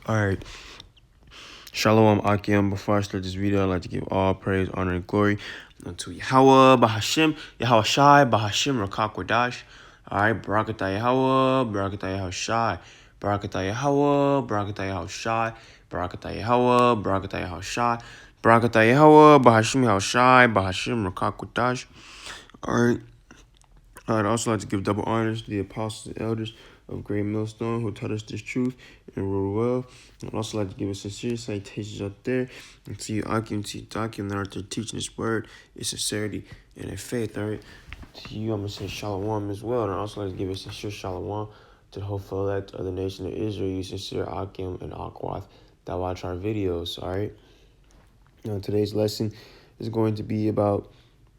Alright, Shalom Akim. Before I start this video, I'd like to give all praise, honor, and glory unto Yahweh, Bahashim, Yahweh Shai, Bahashim, Rakakwadash. Alright, Barakatah Yahweh, Barakatah Yahweh Shai, Barakatah Yahweh, Barakatah Yahweh Shai, Barakatah Yahweh, Barakatah Yahweh Shai, Barakatah Yahweh, Bahashim Yahweh Shai, Bahashim, Rakakwadash. Alright. I'd also like to give double honors to the apostles and elders of Great Millstone who taught us this truth and ruled well. I'd also like to give a sincere citations out there and to you, Akim, to you, Dakim, that are there teaching this word in sincerity and in faith, all right? To you, I'm going to say shalom as well. And I'd also like to give a sincere shalom to the hopeful elect of the nation of Israel, you sincere Akim and Akwath that watch our videos, all right? Now, today's lesson is going to be about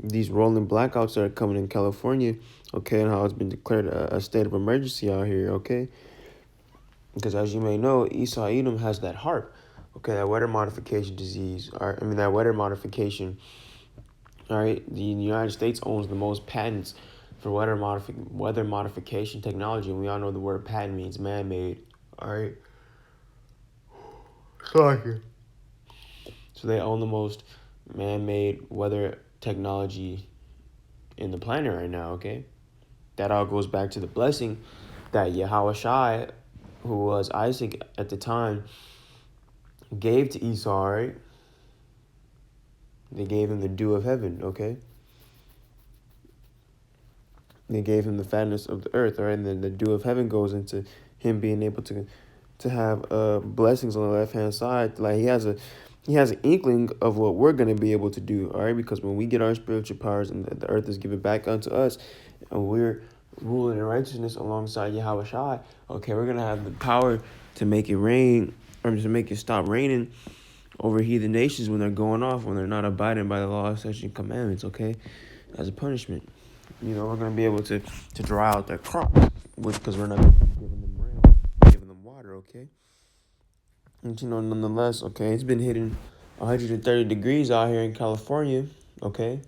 these rolling blackouts that are coming in California, okay, and how it's been declared a state of emergency out here, okay? Because as you may know, Esau Edom has that HARP, okay, that weather modification disease, or that weather modification, all right? The United States owns the most patents for weather modification technology, and we all know the word patent means man-made, all right? Sorry. So they own the most man-made weather technology in the planet right now, okay? That all goes back to the blessing that Yahweh Shai, who was Isaac at the time, gave to Esau, right? They gave him the dew of heaven, okay? They gave him the fatness of the earth, all right? And then the dew of heaven goes into him being able to have blessings on the left-hand side. Like he has an inkling of what we're going to be able to do, all right? Because when we get our spiritual powers and the earth is given back unto us, and we're ruling in righteousness alongside Yahweh Shai, okay, we're going to have the power to make it rain, or to make it stop raining over heathen nations when they're going off, when they're not abiding by the law, statutes, and commandments, okay, as a punishment. You know, we're going to be able to dry out their crops, because we're not giving them rain, giving them water, okay? And, nonetheless, okay, it's been hitting 130 degrees out here in California, okay?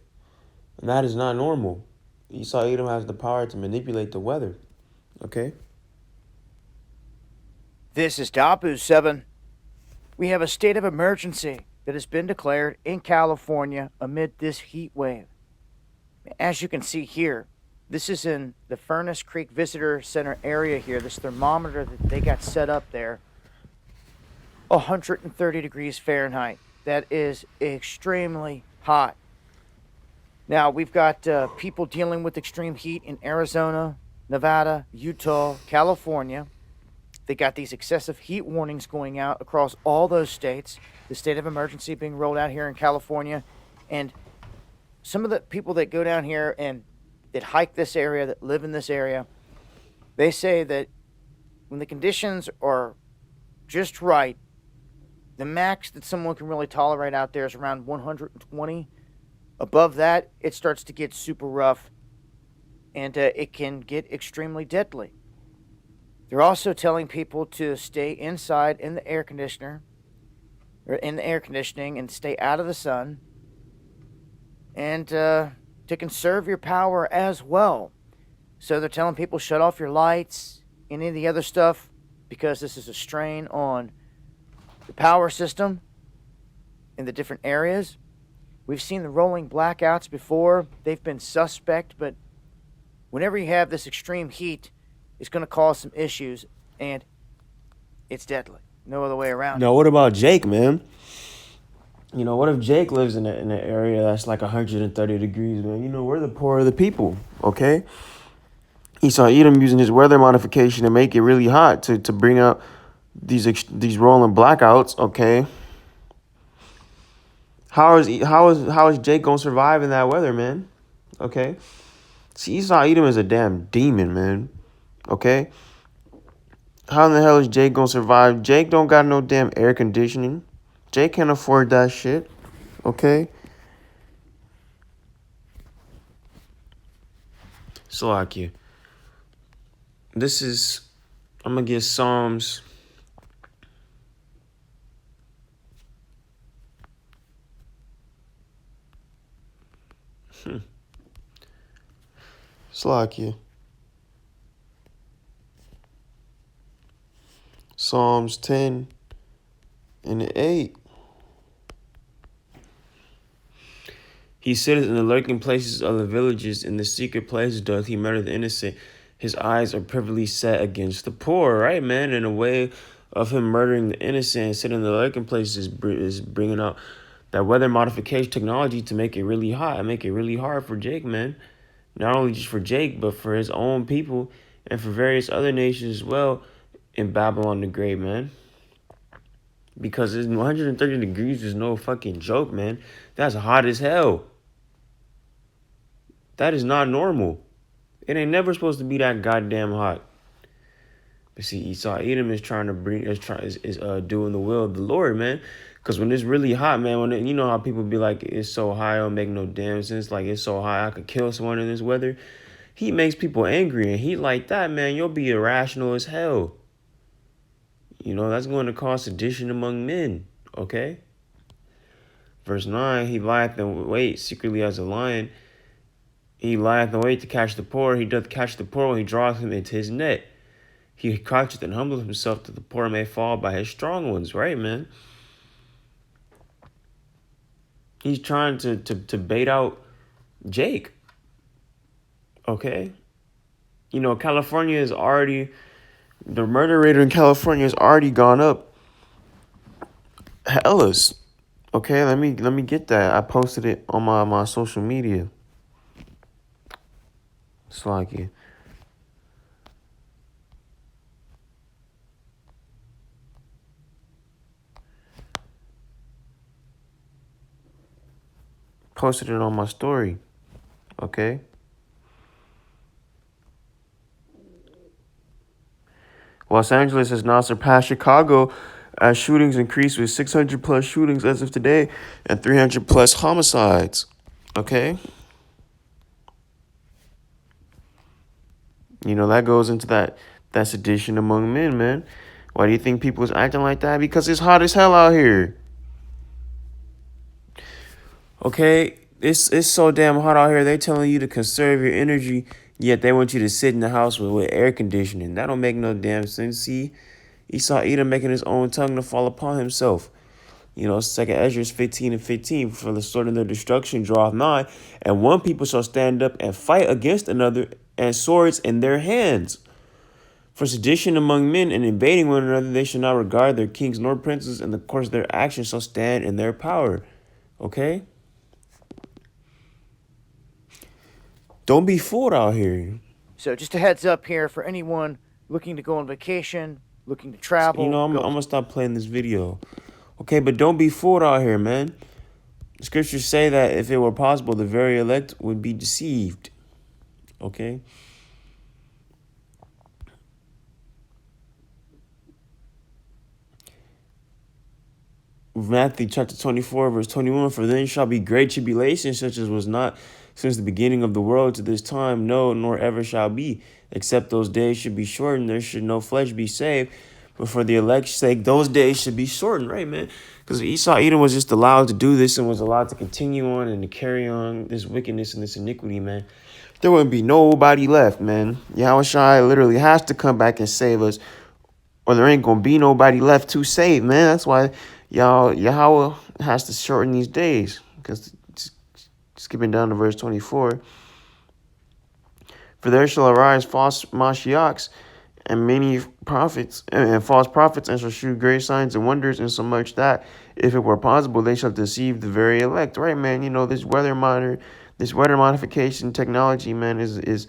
And that is not normal. Esau Edom has the power to manipulate the weather, okay? This is Dabu 7. We have a state of emergency that has been declared in California amid this heat wave. As you can see here, this is in the Furnace Creek Visitor Center area here. This thermometer that they got set up there, 130 degrees Fahrenheit. That is extremely hot. Now, we've got people dealing with extreme heat in Arizona, Nevada, Utah, California. They got these excessive heat warnings going out across all those states. The state of emergency being rolled out here in California. And some of the people that go down here and that hike this area, that live in this area, they say that when the conditions are just right, the max that someone can really tolerate out there is around 120. Above that, it starts to get super rough, and it can get extremely deadly. They're also telling people to stay inside in the air conditioner, or in the air conditioning, and stay out of the sun, and to conserve your power as well. So they're telling people shut off your lights, any of the other stuff, because this is a strain on the power system in the different areas. We've seen the rolling blackouts before. They've been suspect, but whenever you have this extreme heat, it's going to cause some issues, and it's deadly. No other way around. Now, what about Jake, man? You know, what if Jake lives in an area that's like 130 degrees, man? You know, we're the poor of the people, okay? Esau Edom using his weather modification to make it really hot to bring out these rolling blackouts, okay? How is Jake gonna survive in that weather, man? Okay? See, Esau Edom is a damn demon, man. Okay? How in the hell is Jake gonna survive? Jake don't got no damn air conditioning. Jake can't afford that shit. Okay? Slovakia. This is, I'm gonna get Psalms. Slovakia. Psalms 10, And the 8. He sitteth in the lurking places of the villages, in the secret places doth he murder the innocent. His eyes are privily set against the poor, right, man? In a way of him murdering the innocent and sitting in the lurking places is bringing out that weather modification technology to make it really hot and make it really hard for Jake, man. Not only just for Jake, but for his own people and for various other nations as well in Babylon the Great, man. Because it's 130 degrees is no fucking joke, man. That's hot as hell. That is not normal. It ain't never supposed to be that goddamn hot. But see, Esau Edom is trying to doing the will of the Lord, man. Because when it's really hot, man, you know how people be like, it's so high, it'll make no damn sense. Like, it's so high, I could kill someone in this weather. He makes people angry, and he like that, man. You'll be irrational as hell. You know, that's going to cause sedition among men, okay? Verse 9, he lieth and wait secretly as a lion. He lieth and wait to catch the poor. He doth catch the poor when he draweth him into his net. He croucheth and humbleth himself that the poor may fall by his strong ones, right, man? He's trying to bait out Jake, okay? You know, California is already, the murder rate in California has already gone up. Hellas, okay? Let me get that. I posted it on my social media. Slaggy. Posted it on my story, okay? Los Angeles has now surpassed Chicago as shootings increased with 600 plus shootings as of today and 300 plus homicides, okay? You know, that goes into that sedition among men, man. Why do you think people is acting like that? Because it's hot as hell out here. Okay, it's so damn hot out here. They telling you to conserve your energy, yet they want you to sit in the house with air conditioning. That don't make no damn sense. See, Esau Edom making his own tongue to fall upon himself. You know, 2nd Ezra 15:15, for the sword of their destruction draweth nigh, and one people shall stand up and fight against another, and swords in their hands. For sedition among men and invading one another, they shall not regard their kings nor princes, and the course of their actions shall stand in their power. Okay? Don't be fooled out here. So just a heads up here for anyone looking to go on vacation, looking to travel. You know, I'm going to stop playing this video. Okay, but don't be fooled out here, man. The scriptures say that if it were possible, the very elect would be deceived. Okay? Matthew chapter 24, verse 21, for then shall be great tribulation, such as was not since the beginning of the world to this time, no, nor ever shall be, except those days should be shortened, there should no flesh be saved. But for the elect's sake, those days should be shortened, right, man? Because Esau Edom was just allowed to do this and was allowed to continue on and to carry on this wickedness and this iniquity, man. There wouldn't be nobody left, man. Yahushua literally has to come back and save us, or there ain't going to be nobody left to save, man. That's why Yahweh has to shorten these days. Because skipping down to verse 24, for there shall arise false Mashiachs and many prophets and false prophets, and shall shew great signs and wonders, insomuch that if it were possible, they shall deceive the very elect. Right, man? You know, this weather modification technology, man, is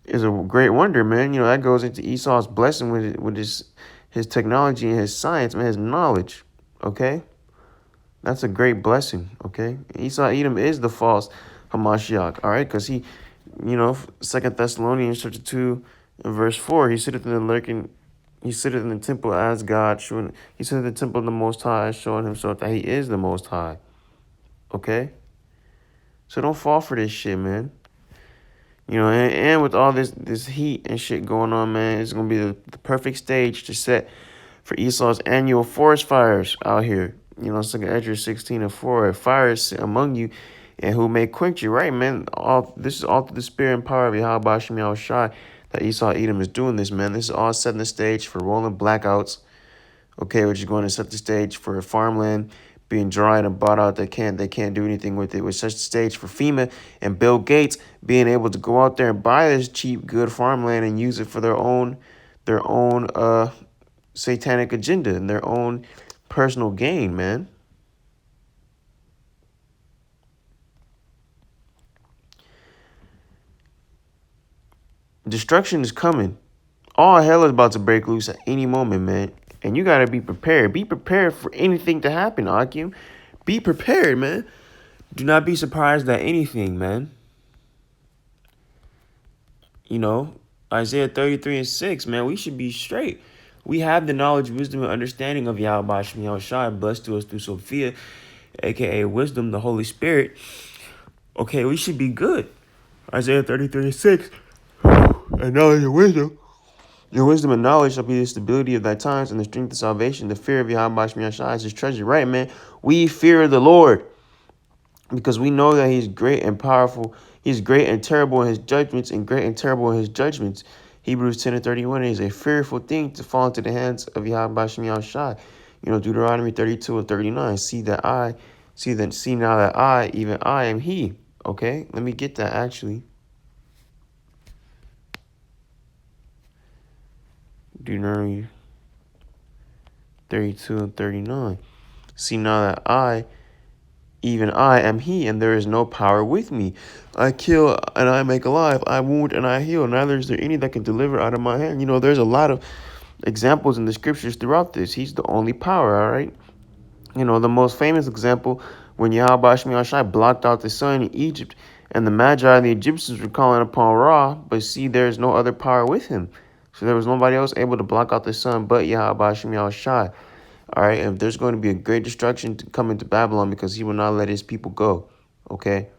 a great wonder, man. You know, that goes into Esau's blessing with his technology and his science, man, his knowledge. Okay, that's a great blessing. Okay, Esau Edom is the false Hamashiach. All right, because he, you know, 2 Thessalonians chapter 2 and verse 4, he sitteth in the temple as God, he sitteth in the temple of the Most High, showing himself that he is the Most High. Okay, so don't fall for this shit, man. You know, and with all this heat and shit going on, man, it's going to be the perfect stage to set for Esau's annual forest fires out here. You know, 2nd Ezra 16:4, a fire is set among you, and who may quench you, right, man? This is all through the spirit and power of Yahweh Bashim Yahushai that Esau Edom is doing this, man. This is all setting the stage for rolling blackouts, okay, which is going to set the stage for farmland being dried and bought out. They can't do anything with it. Which sets the stage for FEMA and Bill Gates being able to go out there and buy this cheap, good farmland and use it for their own satanic agenda and their own personal gain, man. Destruction is coming. All hell is about to break loose at any moment, man. And you gotta be prepared. Be prepared for anything to happen, Akim. Be prepared, man. Do not be surprised at anything, man. You know, Isaiah 33 and 6, man, we should be straight. We have the knowledge, wisdom, and understanding of Yahweh Shem Yahushai, blessed to us through Sophia, aka wisdom, the Holy Spirit. Okay, we should be good. Isaiah 33 and 6. And knowledge and wisdom. Your wisdom and knowledge shall be the stability of thy times and the strength of salvation. The fear of Yahweh Shem Yahushai is his treasure. Right, man? We fear the Lord because we know that he's great and powerful. He's great and terrible in his judgments and great and terrible in his judgments. Hebrews 10 and 31 is a fearful thing to fall into the hands of Yahweh Shem Yahushai. You know, Deuteronomy 32 and 39. See now that I, even I, am he. Okay, let me get that actually. Deuteronomy 32 and 39. See now that I, even I, am he, and there is no power with me. I kill and I make alive. I wound and I heal. Neither is there any that can deliver out of my hand. You know, there's a lot of examples in the scriptures throughout this. He's the only power, all right? You know, the most famous example, when Yahweh Shem Yahushai blocked out the sun in Egypt, and the Magi and the Egyptians were calling upon Ra, but see, there's no other power with him. So there was nobody else able to block out the sun but Yahweh Shem Yahushai. All right, and there's going to be a great destruction to come into Babylon because he will not let his people go, okay?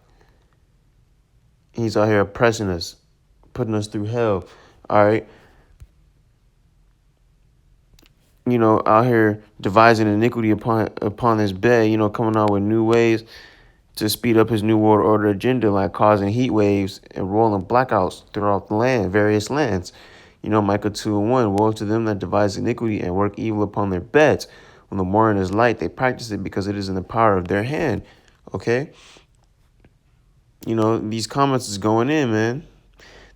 He's out here oppressing us, putting us through hell, all right? You know, out here devising iniquity upon his bed, you know, coming out with new ways to speed up his new world order agenda, like causing heat waves and rolling blackouts throughout the land, various lands. You know, Micah 2 and 1, woe to them that devise iniquity and work evil upon their beds. When the morning is light, they practice it because it is in the power of their hand. Okay? You know, these comments is going in, man.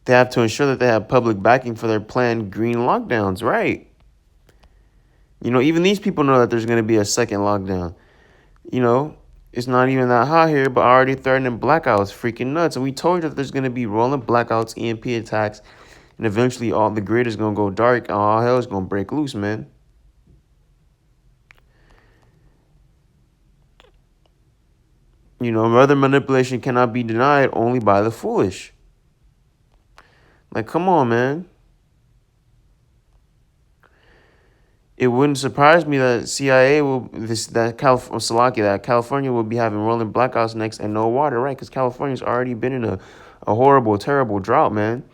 They have to ensure that they have public backing for their planned green lockdowns, right? You know, even these people know that there's going to be a second lockdown. You know, it's not even that hot here, but already threatening blackouts, freaking nuts. And we told you that there's going to be rolling blackouts, EMP attacks, and eventually all the grid is going to go dark and all hell is going to break loose, man. You know, weather manipulation cannot be denied only by the foolish. Like, come on, man. It wouldn't surprise me that California will be having rolling blackouts next and no water, right? Because California's already been in a horrible, terrible drought, man.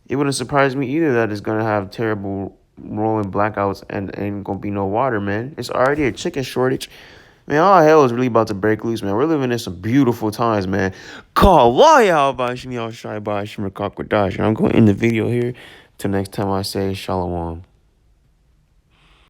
It wouldn't surprise me either that it's gonna have terrible rolling blackouts and ain't gonna be no water, man. It's already a chicken shortage. Man, all hell is really about to break loose, man. We're living in some beautiful times, man. I'm going to end the video here. Till next time I say shalom.